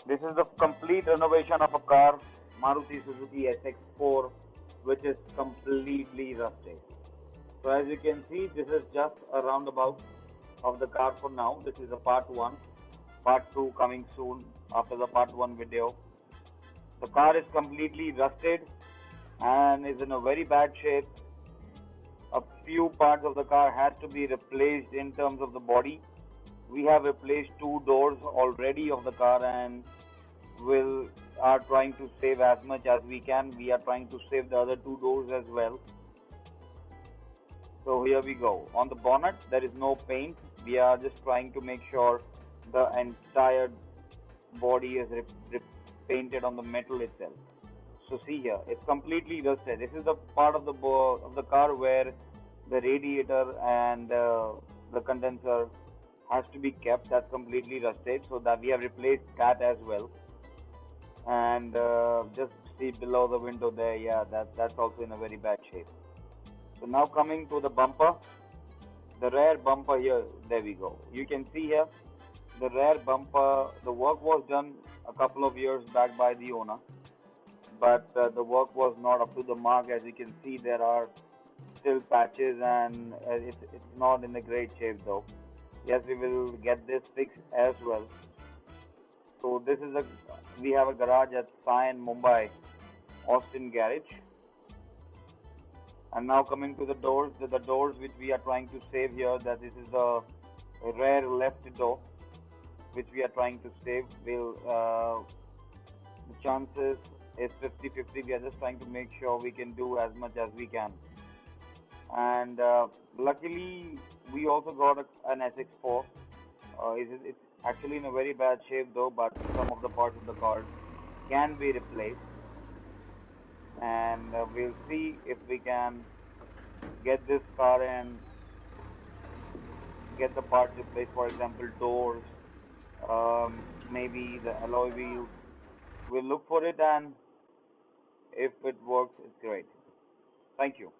This is the complete renovation of a car, Maruti Suzuki SX4, which is completely rusted. So as you can see, this is just a roundabout of the car for now. This is a part 1. Part 2 coming soon after the part 1 video. The car is completely rusted and is in a very bad shape. A few parts of the car has to be replaced in terms of the body. We have replaced 2 doors already of the car and are trying to save as much as we can. We are trying to save the other 2 doors as well. So here we go. On the bonnet there is no paint. We are just trying to make sure the entire body is painted on the metal itself. So see here, it's completely rusted. This is the part of the car where the radiator and the condenser has to be kept. That's completely rusted, so that we have replaced that as well. And just see below the window there, yeah, that's also in a very bad shape. So now coming to the bumper, the rear bumper here, there we go. You can see here the rear bumper, the work was done a couple of years back by the owner, but the work was not up to the mark. As you can see, there are still patches and it's not in a great shape though. Yes, we will get this fixed as well. So this is we have a garage at Sion, Mumbai, Austin garage. And now coming to the doors, the doors which we are trying to save here, that this is the rear left door which we are trying to save. The chances is 50-50. We are just trying to make sure we can do as much as we can. And luckily we also got an SX4. It's actually in a very bad shape though, but some of the parts of the car can be replaced. And we'll see if we can get this car and get the parts replaced. For example, doors, maybe the alloy wheels. We'll look for it, and if it works, it's great. Thank you.